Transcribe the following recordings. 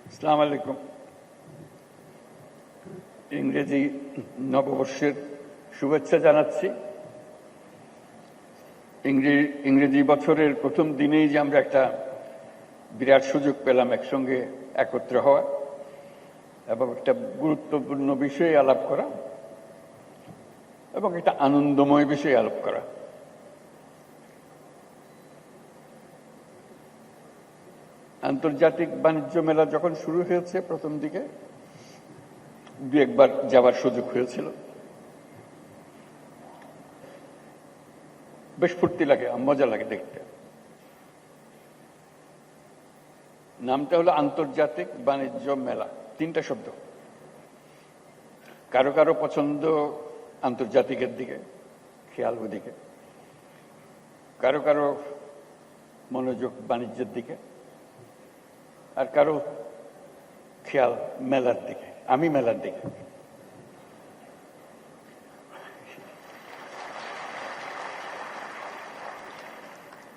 আসসালামু আলাইকুম। ইংরেজি নববর্ষের শুভেচ্ছা জানাচ্ছি। ইংরেজি বছরের প্রথম দিনেই যে আমরা একটা বিরাট সুযোগ পেলাম একসঙ্গে একত্র হওয়া এবং একটা গুরুত্বপূর্ণ বিষয়ে আলাপ করা এবং একটা আনন্দময় বিষয়ে আলাপ করা। আন্তর্জাতিক বাণিজ্য মেলা যখন শুরু হয়েছে প্রথম দিকে দু একবার যাবার সুযোগ হয়েছিল। বেশ ফুর্তি লাগে, মজা লাগে দেখতে। নামটা হলো আন্তর্জাতিক বাণিজ্য মেলা, তিনটা শব্দ। কারো কারো পছন্দ আন্তর্জাতিকের দিকে, খেয়াল ওদিকে, কারো কারো মনোযোগ বাণিজ্যের দিকে, আর কারো খেয়াল মেলার দিকে। আমি মেলার দিকে।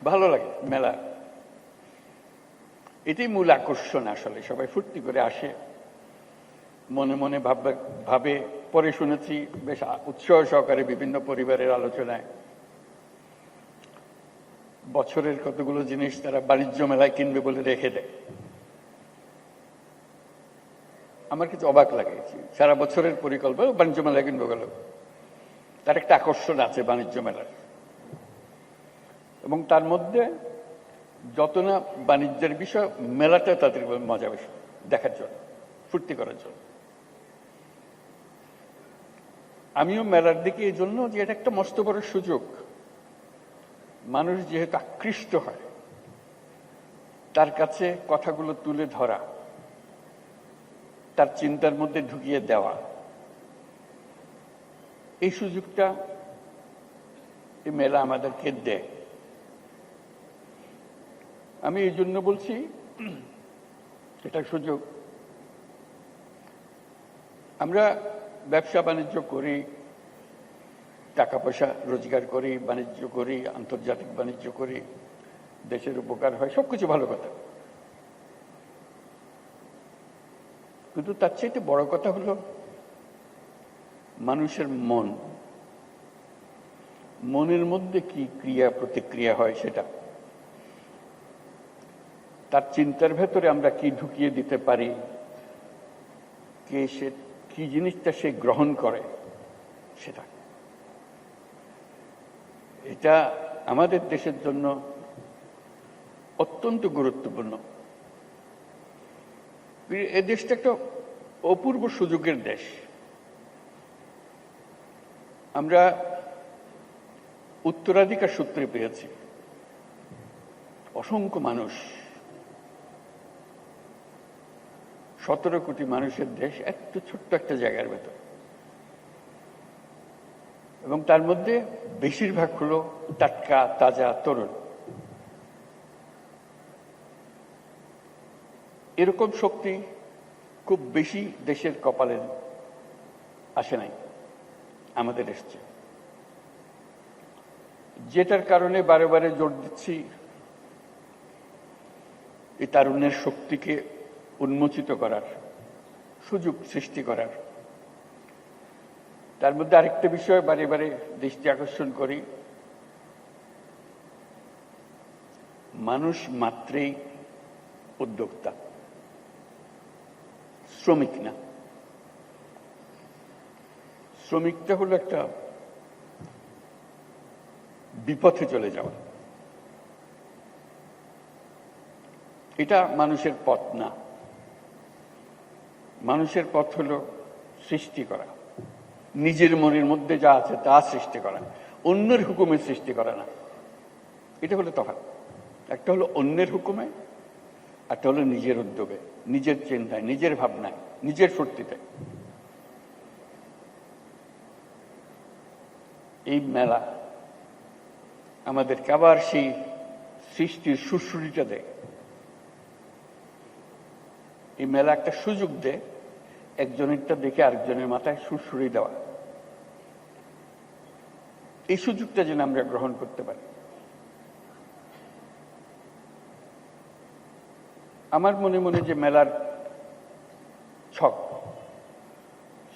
ভালো লাগে মেলা, এটাই মূল আকর্ষণ। আসলে সবাই ফুর্তি করে আসে, মনে মনে ভাবে। পরে শুনেছি বেশ উৎসাহ সহকারে বিভিন্ন পরিবারের আলোচনায় বছরের কতগুলো জিনিস তারা বাণিজ্য মেলায় কিনবে বলে রেখে দেয়। আমার কিছু অবাক লাগে, সারা বছরের পরিকল্পনা বাণিজ্য মেলায় কিনবো গেল। তার একটা আকর্ষণ আছে বাণিজ্য মেলার, এবং তার মধ্যে যত না বাণিজ্যের বিষয়, মেলাটা তাদের মজা বেশি দেখার জন্য, ফুর্তি করার জন্য। আমিও মেলার দিকে এই জন্য যে এটা একটা মস্ত বড় সুযোগ। মানুষ যেহেতু আকৃষ্ট হয়, তার কাছে কথাগুলো তুলে ধরা, তার চিন্তার মধ্যে ঢুকিয়ে দেওয়া, এই সুযোগটা এই মেলা আমাদেরকে দেয়। আমি এই জন্য বলছি এটা সুযোগ। আমরা ব্যবসা বাণিজ্য করি, টাকা পয়সা রোজগার করি, বাণিজ্য করি, আন্তর্জাতিক বাণিজ্য করি, দেশের উপকার হয়, সবকিছু ভালো কথা। কিন্তু তার চাইতে বড় কথা হলো মানুষের মনের মধ্যে কি ক্রিয়া প্রতিক্রিয়া হয়, সেটা তার চিন্তার ভেতরে আমরা কি ঢুকিয়ে দিতে পারি, কি জিনিসটা সে গ্রহণ করে, সেটা। এটা আমাদের দেশের জন্য অত্যন্ত গুরুত্বপূর্ণ। এ দেশটা একটা অপূর্ব সুযোগের দেশ। আমরা উত্তরাধিকার সূত্রে পেয়েছি অসংখ্য মানুষ, 17 কোটি মানুষের দেশ, একটু ছোট্ট একটা জায়গার ভেতর, এবং তার মধ্যে বেশিরভাগ হলো টাটকা, তাজা, তরুণ। এরকম শক্তি খুব বেশি দেশের কপালে আসে নাই, আমাদের এসছে। যেটার কারণে বারে বারে জোর দিচ্ছি এই তারুণ্যের শক্তিকে উন্মোচিত করার, সুযোগ সৃষ্টি করার। তার মধ্যে আরেকটা বিষয় বারে বারে দৃষ্টি আকর্ষণ করি, মানুষ মাত্রেই উদ্যোক্তা, শ্রমিক না। শ্রমিকটা হলো একটা বিপথে চলে যাওয়া। এটা মানুষের পথ না। মানুষের পথ হলো সৃষ্টি করা, নিজের মনের মধ্যে যা আছে তা সৃষ্টি করা, অন্যের হুকুমে সৃষ্টি করা না। এটা হলো তফাৎ। একটা হলো অন্যের হুকুমে, একটা হলো নিজের উদ্যোগে, নিজের চিন্তায়, নিজের ভাবনায়, নিজের ফুর্তিতে। এই মেলা আমাদেরকে আবার সেই সৃষ্টির সুশ্রুতিটা দেয়। এই মেলা একটা সুযোগ দেয় একজনেরটা দেখে আরেকজনের মাথায় সুরসুরি দেওয়া। এই সুযোগটা যেন আমরা গ্রহণ করতে পারি। আমার মনে মনে যে মেলার ছক,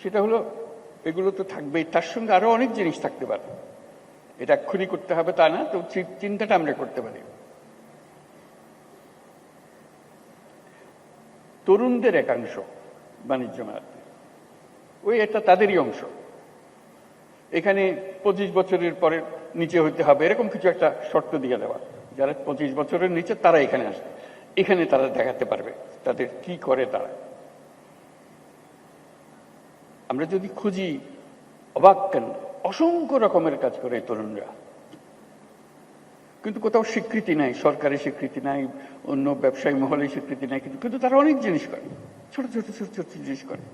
সেটা হলো এগুলো তো থাকবেই, তার সঙ্গে আরো অনেক জিনিস থাকতে পারে। এটা এক্ষুনি করতে হবে তা না, তো চিন্তাটা আমরা করতে পারি। তরুণদের একাংশ বাণিজ্য মেলাতে, ওই এটা তাদেরই অংশ। এখানে 25 বছরের পরে নিচে হইতে হবে এরকম কিছু একটা শর্ত দিয়ে দেওয়া, যারা 25 বছরের নিচে তারা এখানে আসবে, এখানে তারা দেখাতে পারবে তাদের কি করে তারা। আমরা যদি খুঁজি অবাক কেন, অসংখ্য রকমের কাজ করে তরুণরা, কিন্তু কোথাও স্বীকৃতি নাই, সরকারি স্বীকৃতি নাই, অন্য ব্যবসায়ী মহলে স্বীকৃতি নাই, কিন্তু তারা অনেক জিনিস করে, ছোট ছোট ছোট ছোট জিনিস করে।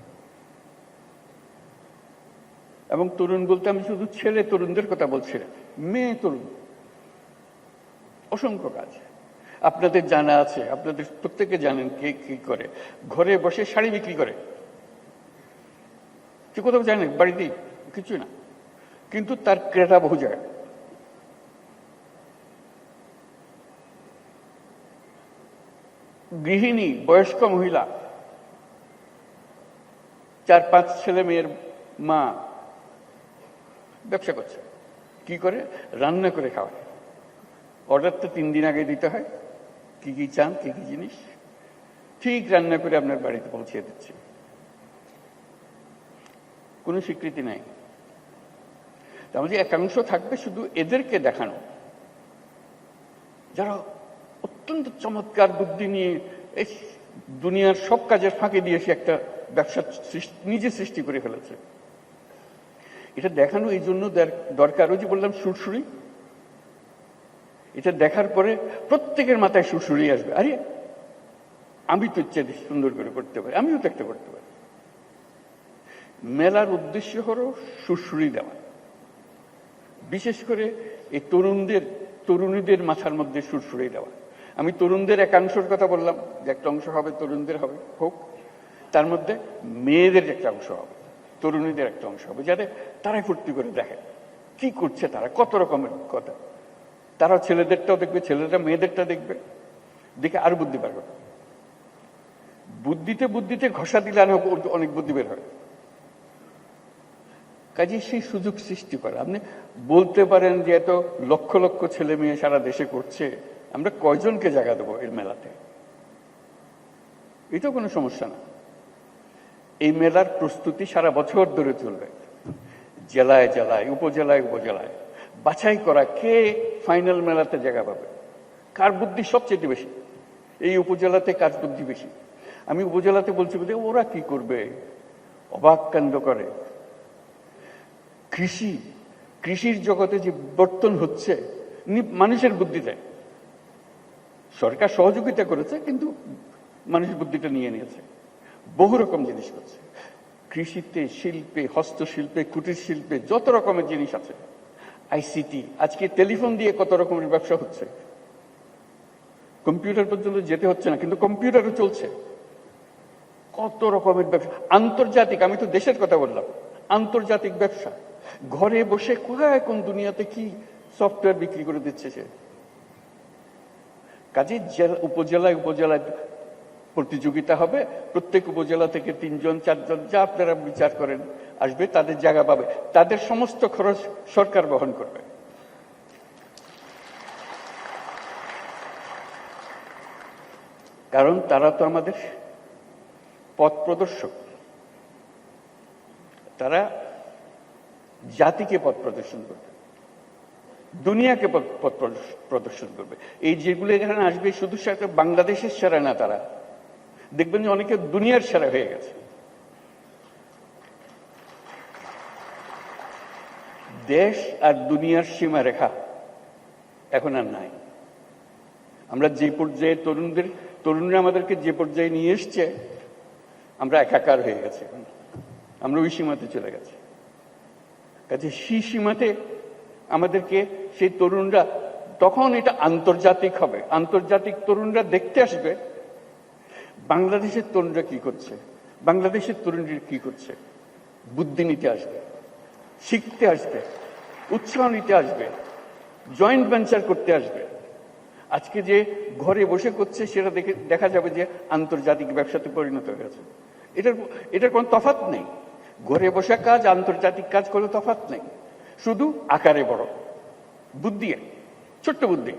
এবং তরুণ বলতে আমি শুধু ছেলে তরুণদের কথা বলছি না, মেয়ে তরুণ, অসংখ্য কাজ। আপনাদের জানা আছে, আপনাদের প্রত্যেকে জানেন কে কি করে। ঘরে বসে শাড়ি বিক্রি করে, কি কোথাও জানেন? বাড়িতেই কিছু না, কিন্তু তার ক্রেতা বহু জায়গায়। গৃহিণী, বয়স্ক মহিলা, 4-5 ছেলে মেয়ের মা ব্যবসা করছে। কি করে? রান্না করে খাওয়ায়। অর্ডার তো 3 দিন আগে দিতে হয়, কি কি চান, কি কি জিনিস, ঠিক রান্না করে আপনার বাড়িতে পৌঁছে দিচ্ছে। কোনো স্বীকৃতি নাই। আমাদের একাংশ থাকবে শুধু এদেরকে দেখানো, যারা অত্যন্ত চমৎকার বুদ্ধি নিয়ে এই দুনিয়ার সব কাজের ফাঁকে দিয়ে সে একটা ব্যবসা নিজে সৃষ্টি করে ফেলেছে। এটা দেখানো এই জন্য দরকার, ওই যে বললাম সুরসুরি, এটা দেখার পরে প্রত্যেকের মাথায় সুরসুরি আসবে, আরে আমি তো ইচ্ছে সুন্দর করে করতে পারি, আমিও তো একটা করতে পারি। মেলার উদ্দেশ্য হলো সুরসুরি দেওয়া, বিশেষ করে এই তরুণীদের মাথার মধ্যে সুরসুরি দেওয়া। আমি তরুণদের একাংশের কথা বললাম, যে একটা অংশ হবে তরুণদের হবে, হোক, তার মধ্যে মেয়েদের একটা অংশ হবে, তরুণীদের একটা অংশ হবে, যাতে তারাই ফুর্তি করে দেখে কি করছে তারা, কত রকমের কথা। তারা ছেলেদেরটাও দেখবে, ছেলেরা মেয়েদেরটা দেখবে, দেখে আরো বুদ্ধি পারবে। বুদ্ধিতে ঘষা দিলে অনেক বুদ্ধি বের হয়। কাজে সেই সুযোগ সৃষ্টি করা। আপনি বলতে পারেন যে এত লক্ষ লক্ষ ছেলে মেয়ে সারা দেশে করছে, আমরা কয়জনকে জায়গা দেবো এর মেলাতে? এটাও কোনো সমস্যা না। এই মেলার প্রস্তুতি সারা বছর ধরে চলবে, জেলায় জেলায়, উপজেলায় বাছাই করা কে ফাইনাল মেলাতে জায়গা পাবে, কার বুদ্ধি সবচেয়ে বেশি, এই উপজেলাতে কার বুদ্ধি বেশি। আমি উপজেলাতে বলছি বলতে ওরা কি করবে, অবাক কাণ্ড করে। কৃষির জগতে যে বর্তন হচ্ছে মানুষের বুদ্ধিতে, সরকার সহযোগিতা করেছে কিন্তু মানুষ বুদ্ধিটা নিয়ে নিয়েছে, বহু রকম জিনিস করছে। কৃষিতে, শিল্পে, হস্তশিল্পে, কুটির শিল্পে যত রকমের জিনিস আছে, আইসিটি, আজকে টেলিফোন দিয়ে কত রকমের ব্যবসা হচ্ছে, কম্পিউটার পর্যন্ত যেতে হচ্ছে না, কিন্তু কম্পিউটারও চলছে। কত রকমের ব্যবসা, আন্তর্জাতিক, আমি তো দেশের কথা বললাম, আন্তর্জাতিক ব্যবসা। ঘরে বসে কোথায় কোন দুনিয়াতে কি সফটওয়্যার বিক্রি করে দিচ্ছে সে। কাজে উপজেলায় প্রতিযোগিতা হবে, প্রত্যেক উপজেলা থেকে 3-4 যা আপনারা বিচার করেন আসবে, তাদের জায়গা পাবে, তাদের সমস্ত খরচ সরকার বহন করবে। কারণ তারা তো আমাদের পথ প্রদর্শক, তারা জাতিকে পথ প্রদর্শন করবে, দুনিয়াকে পথ প্রদর্শন করবে। এই যেগুলো এখানে আসবে শুধু সেটা বাংলাদেশের সেরা না, তারা দেখবেন যে অনেকে দুনিয়ার সেরা হয়ে গেছে। দেশ আর দুনিয়ার সীমারেখা এখন আর নাই। আমরা যে পর্যায়ে তরুণরা আমাদেরকে যে পর্যায়ে নিয়ে এসছে, আমরা একাকার হয়ে গেছে, আমরা ওই সীমাতে চলে গেছি। কাজে সেই সীমাতে আমাদেরকে সেই তরুণরা, তখন এটা আন্তর্জাতিক হবে, আন্তর্জাতিক তরুণরা দেখতে আসবে বাংলাদেশের তরুণরা কি করছে, বাংলাদেশের তরুণরা কি করছে, বুদ্ধি নিতে আসবে, শিখতে আসবে, উৎসাহ নিতে আসবে, জয়েন্ট ভেঞ্চার করতে আসবে। আজকে যে ঘরে বসে করছে সেটা দেখা যাবে যে আন্তর্জাতিক ব্যবসাতে পরিণত হয়েছে। এটার এটার কোনো তফাৎ নেই। ঘরে বসা কাজ, আন্তর্জাতিক কাজ কোনো তফাৎ নেই, শুধু আকারে বড়। বুদ্ধি, ছোট্ট বুদ্ধি।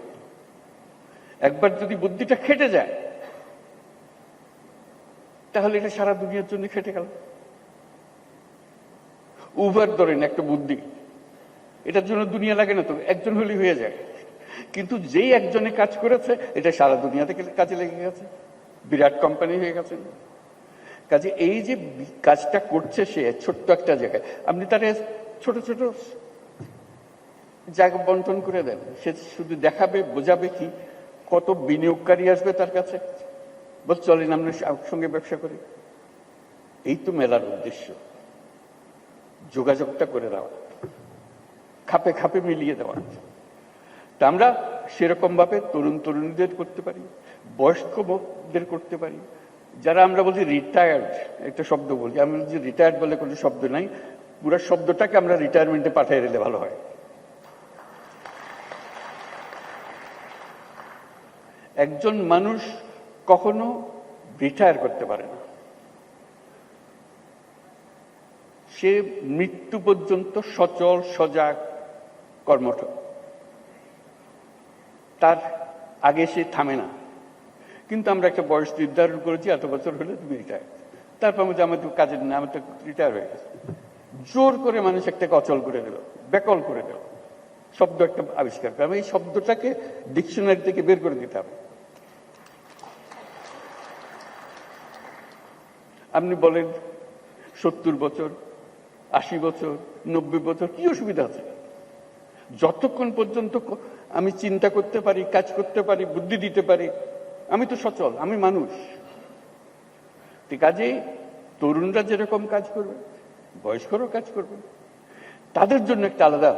একবার যদি বুদ্ধিটা খেটে যায়, তাহলে এটা সারা দুনিয়ার জন্য খেটে গেল। উবার ধরেন একটা বুদ্ধি, এটার জন্য দুনিয়া লাগে না তো, একজন হলেই হয়ে যায়। কিন্তু যেই একজনে কাজ করেছে, এটা সারা দুনিয়া থেকে কাজে লেগে গেছে, বিরাট কোম্পানি হয়ে গেছে। কাজে এই যে কাজটা করছে সে ছোট্ট একটা জায়গায়, আপনি তার ছোট ছোট জায়গা বন্টন করে দেন, সে শুধু দেখাবে, বোঝাবে কি, কত বিনিয়োগকারী আসবে তার কাছে, বল চলেন আমরা সঙ্গে ব্যবসা করি। এই তো মেলার উদ্দেশ্য, যোগাযোগটা করে দেওয়া, খাপে খাপে মিলিয়ে দেওয়া। তা আমরা সেরকম ভাবে তরুণ তরুণীদের করতে পারি, বয়স্কদের করতে পারি। যারা আমরা বলছি রিটায়ার্ড, একটা শব্দ বলি, আমি বলছি রিটায়ার্ড বলে কোনো শব্দ নাই, পুরো শব্দটাকে আমরা রিটায়ারমেন্টে পাঠিয়ে দিলে ভালো হয়। একজন মানুষ কখনো রিটায়ার করতে পারে না, সে মৃত্যু পর্যন্ত সচল সজাগ কর্মঠ, তার আগে সে থামে না। কিন্তু আমরা একটা বয়স নির্ধারণ করেছি, এত বছর হলে তুমি রিটায়ার, তারপর আমার তো কাজের না, আমার তো রিটায়ার হয়ে গেছে। জোর করে মানুষ একটাকে অচল করে দিল, বেকল করে দিল, শব্দ একটা আবিষ্কার করে। এই শব্দটাকে ডিকশনারি থেকে বের করে দিতে হবে। আপনি বলেন 70 বছর, 80 বছর, 90 বছর, কি অসুবিধা আছে? যতক্ষণ পর্যন্ত আমি চিন্তা করতে পারি, কাজ করতে পারি, বুদ্ধি দিতে পারি, আমি তো সচল, আমি মানুষ। কাজেই তরুণরা যেরকম কাজ করবে, বয়স্করাও কাজ করবে। তাদের জন্য একটা আলাদা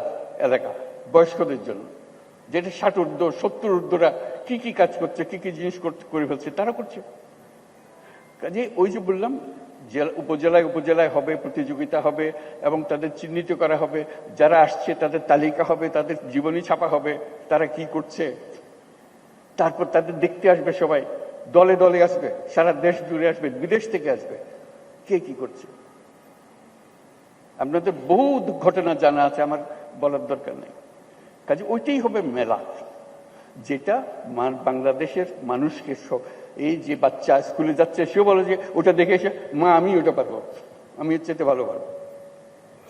এলাকা, বয়স্কদের জন্য, যেটা 60 ঊর্ধ্ব 70 ঊর্ধ্বরা কি কি কাজ করছে, কি কি জিনিস করে ফেলছে, তারা করছে। কাজে ওই যে বললাম, উপজেলায় উপজেলায় হবে, প্রতিযোগিতা হবে, এবং তাদের চিহ্নিত করা হবে, যারা আসছে তাদের তালিকা হবে, তাদের জীবনী ছাপা হবে, তারা কি করছে। তারপর তাদের দেখতে আসবে সবাই, দলে দলে আসবে, সারা দেশ জুড়ে আসবে, বিদেশ থেকে আসবে, কে কি করছে। আপনাদের বহু ঘটনা জানা আছে, আমার বলার দরকার নেই। কাজে ওইটাই হবে মেলা, যেটা বাংলাদেশের মানুষকে, এই যে বাচ্চা স্কুলে যাচ্ছে সেও বলে যে ওটা দেখে এসে, মা আমি ওটা পারবো, আমি এর চেয়ে ভালো পারবো।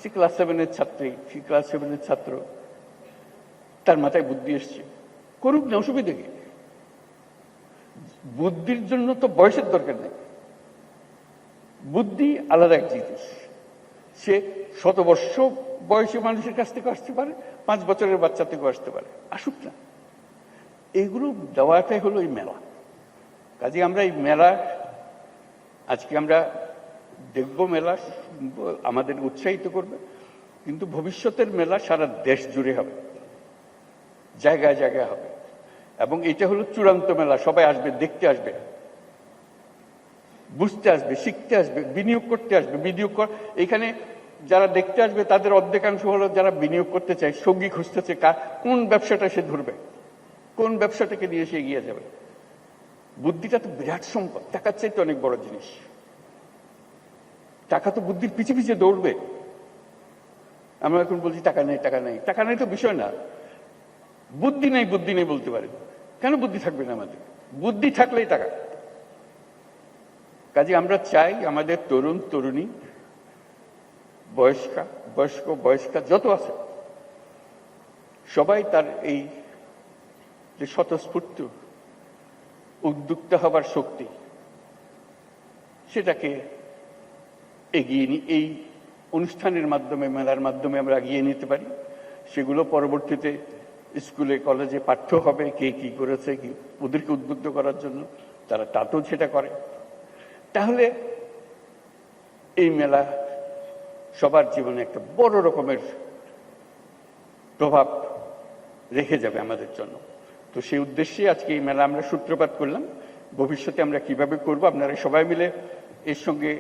সে ক্লাস 7-এর ছাত্রী, সে ক্লাস 7-এর ছাত্র, তার মাথায় বুদ্ধি এসছে, করুক না, অসুবিধা কি? বুদ্ধির জন্য তো বয়সের দরকার নেই, বুদ্ধি আলাদা এক জিনিস। সে 100 বর্ষ বয়সী মানুষের কাছ থেকে আসতে পারে, 5 বছরের বাচ্চা থেকেও আসতে পারে, আসুক না। এইগুলো দেওয়াটাই হলো এই মেলা। কাজে আমরা এই মেলা, আজকে আমরা দেখব, মেলা আমাদের উৎসাহিত করবে, কিন্তু ভবিষ্যতের মেলা সারা দেশ জুড়ে হবে, জায়গায় জায়গায় হবে। এবং এটা হলো চূড়ান্ত মেলা, সবাই আসবে, দেখতে আসবে, বুঝতে আসবে, শিখতে আসবে, বিনিয়োগ করতে আসবে। এখানে যারা দেখতে আসবে তাদের অর্ধেকাংশ হলো যারা বিনিয়োগ করতে চায়, সঙ্গী খুঁজতেছে, কোন ব্যবসাটা সে ধরবে, কোন ব্যবসাটাকে নিয়ে সে এগিয়ে যাবে। বুদ্ধিটা তো বিরাট সম্পদ, টাকার চাইতে অনেক বড় জিনিস। টাকা তো বুদ্ধির পিছে পিছে দৌড়বে। আমরা এখন বলছি টাকা নেই, টাকা নেই, টাকা নেই তো বিষয় না, বুদ্ধি নেই, বুদ্ধি নেই বলতে পারে। কেন বুদ্ধি থাকবে না আমাদের? বুদ্ধি থাকলেই টাকা। কাজে আমরা চাই আমাদের তরুণ তরুণী, বয়স্কা যত আছে, সবাই তার এই যে স্বতঃস্ফূর্ত উদ্যোক্তা হবার শক্তি, সেটাকে এগিয়ে এই অনুষ্ঠানের মাধ্যমে, মেলার মাধ্যমে আমরা এগিয়ে নিতে পারি। সেগুলো পরবর্তীতে স্কুলে কলেজে পাঠ্য হবে, কে কি করেছে, কি ওদেরকে উদ্বুদ্ধ করার জন্য তারা তাতেও সেটা করে। তাহলে এই মেলা সবার জীবনে একটা বড় রকমের প্রভাব রেখে যাবে আমাদের জন্য। তো সেই উদ্দেশ্যে আজকে এই মেলা আমরা সূত্রপাত করলাম। ভবিষ্যতে আমরা কিভাবে করব, আপনারা সবাই মিলে এর সঙ্গে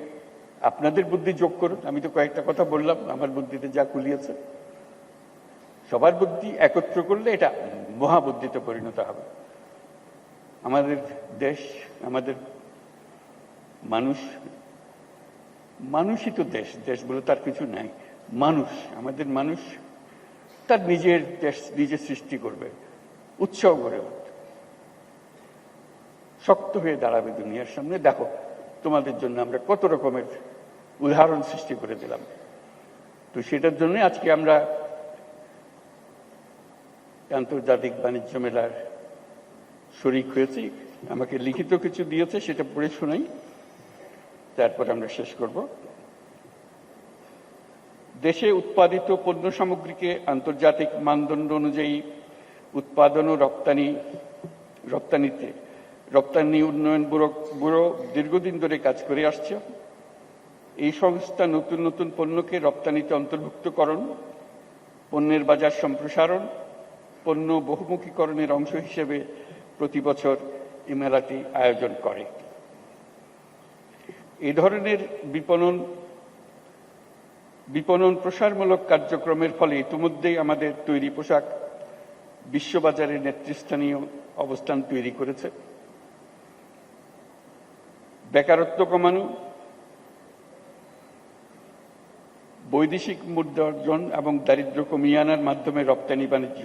আপনাদের বুদ্ধি যোগ করুন। আমি তো কয়েকটা কথা বললাম, আমার বুদ্ধিতে যা কুলিয়েছে, সবার বুদ্ধি একত্র করলে এটা মহাবুদ্ধিতে পরিণত হবে। আমাদের দেশ, আমাদের মানুষ মানুষই তো দেশ, দেশ বলে তার কিছু নাই। মানুষ, আমাদের মানুষ তার নিজের দেশ নিজে সৃষ্টি করবে, উৎসাহ করে শক্ত হয়ে দাঁড়াবে দুনিয়ার সামনে। দেখো তোমাদের জন্য আমরা কত রকমের উদাহরণ সৃষ্টি করে দিলাম। তো সেটার জন্য আজকে আমরা আন্তর্জাতিক বাণিজ্য মেলার শরিক হয়েছি। আমাকে লিখিত কিছু দিয়েছে, সেটা পড়ে শোনাই, তারপর আমরা শেষ করব। দেশে উৎপাদিত পণ্য সামগ্রীকে আন্তর্জাতিক মানদণ্ড অনুযায়ী উৎপাদন ও রপ্তানিতে রপ্তানি উন্নয়ন ব্যুরো দীর্ঘদিন ধরে কাজ করে আসছে। এই সংস্থা নতুন নতুন পণ্যকে রপ্তানিতে অন্তর্ভুক্তকরণ, পণ্যের বাজার সম্প্রসারণ, পণ্য বহুমুখীকরণের অংশ হিসেবে প্রতি বছর এই মেলাটি আয়োজন করে। এই ধরনের বিপণন প্রসারমূলক কার্যক্রমের ফলে ইতিমধ্যেই আমাদের তৈরি পোশাক বিশ্ববাজারে নেতৃস্থানীয় অবস্থান তৈরি করেছে। বেকারত্ব কমানো, বৈদেশিক মুদ্রা অর্জন এবং দারিদ্র্য কমিয়ে আনার মাধ্যমে রপ্তানি বাণিজ্য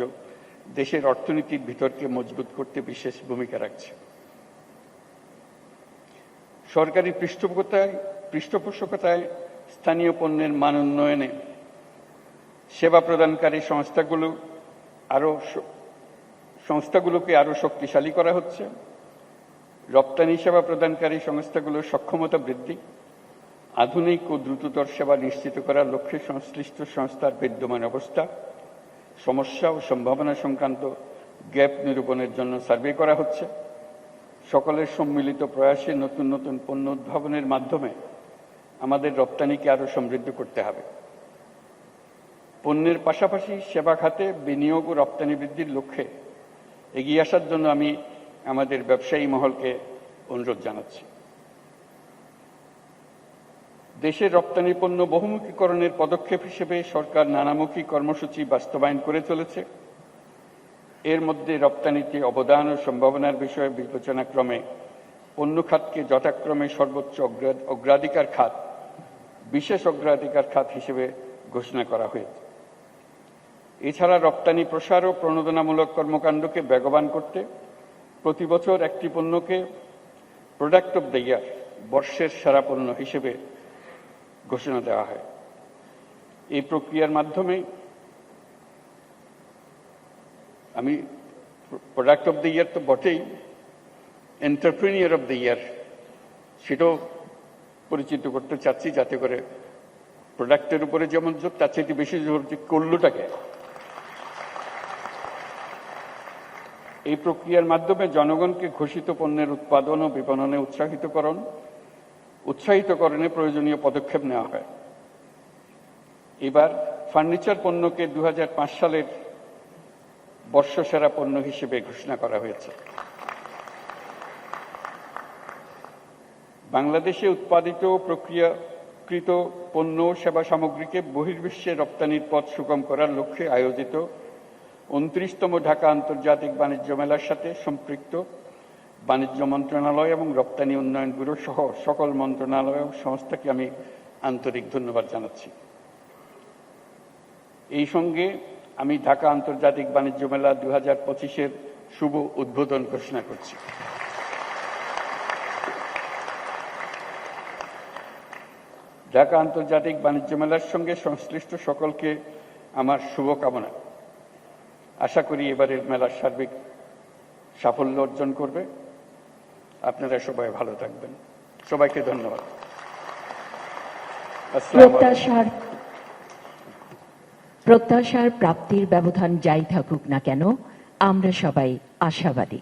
দেশের অর্থনীতির ভিতরকে মজবুত করতে বিশেষ ভূমিকা রাখছে। সরকারি পৃষ্ঠপোষকতায় স্থানীয় পণ্যের মান উন্নয়নে সেবা প্রদানকারী সংস্থাগুলোকে আরো শক্তিশালী করা হচ্ছে। রপ্তানি সেবা প্রদানকারী সংস্থাগুলোর সক্ষমতা বৃদ্ধি, আধুনিক ও দ্রুততর সেবা নিশ্চিত করার লক্ষ্যে সংশ্লিষ্ট সংস্থার বিদ্যমান অবস্থা, সমস্যা ও সম্ভাবনা সংক্রান্ত গ্যাপ নিরূপণের জন্য সার্ভে করা হচ্ছে। সকলের সম্মিলিত প্রয়াসে নতুন নতুন পণ্য উদ্ভাবনের মাধ্যমে আমাদের রপ্তানিকে আরো সমৃদ্ধ করতে হবে। পণ্যের পাশাপাশি সেবা খাতে বিনিয়োগ ও রপ্তানি বৃদ্ধির লক্ষ্যে এগিয়ে আসার জন্য আমি আমাদের ব্যবসায়ী মহলকে অনুরোধ জানাচ্ছি। দেশের রপ্তানি পণ্য বহুমুখীকরণের পদক্ষেপ হিসেবে সরকার নানামুখী কর্মসূচি বাস্তবায়ন করে চলেছে। এর মধ্যে রপ্তানিতে অবদান ও সম্ভাবনার বিষয়ে বিবেচনাক্রমে পণ্য খাতকে যথাক্রমে সর্বোচ্চ অগ্রাধিকার খাত, বিশেষ অগ্রাধিকার খাত হিসেবে ঘোষণা করা হয়েছে। এছাড়া রপ্তানি প্রসার ও প্রণোদনামূলক কর্মকাণ্ডকে বেগবান করতে প্রতি বছর একটি পণ্যকে প্রোডাক্ট অব দ্য ইয়ার, বর্ষের সেরা পণ্য হিসেবে ঘোষণা দেওয়া হয়। এই প্রক্রিয়ার মাধ্যমে আমি প্রোডাক্ট অব দ্য ইয়ার তো বটেই, এন্টারপ্রেনিয়র অব দ্য ইয়ার সেটাও পরিচিত করতে চাচ্ছি, যাতে করে প্রোডাক্টের উপরে যেমন জোর, তার চেয়ে বেশি জোর যে করলটাকে। এই প্রক্রিয়ার মাধ্যমে জনগণকে ঘোষিত পণ্যের উৎপাদন ও বিপণনে উৎসাহিতকরণে প্রয়োজনীয় পদক্ষেপ নেওয়া হয়। এবার ফার্নিচার পণ্যকে 2005 সালের বর্ষসেরা পণ্য হিসেবে ঘোষণা করা হয়েছে। বাংলাদেশে উৎপাদিত প্রক্রিয়াকৃত পণ্য ও সেবা সামগ্রীকে বহির্বিশ্বে রপ্তানির পথ সুগম করার লক্ষ্যে আয়োজিত 29তম ঢাকা আন্তর্জাতিক বাণিজ্য মেলার সাথে সম্পৃক্ত বাণিজ্য মন্ত্রণালয় এবং রপ্তানি উন্নয়ন ব্যুরো সহ সকল মন্ত্রণালয় ও সংস্থাকে আমি আন্তরিক ধন্যবাদ জানাচ্ছি। এই সঙ্গে আমি ঢাকা আন্তর্জাতিক বাণিজ্য মেলা 2025-এর শুভ উদ্বোধন ঘোষণা করছি। ঢাকা আন্তর্জাতিক বাণিজ্য মেলার সঙ্গে সংশ্লিষ্ট সকলকে আমার শুভকামনা। আশা করি এবারের মেলার সার্বিক সাফল্য অর্জন করবে। আপনারা সবাই ভালো থাকবেন। সবাইকে ধন্যবাদ। প্রত্যাশার প্রাপ্তির ব্যবধান যাই থাকুক না কেন, আমরা সবাই আশাবাদী।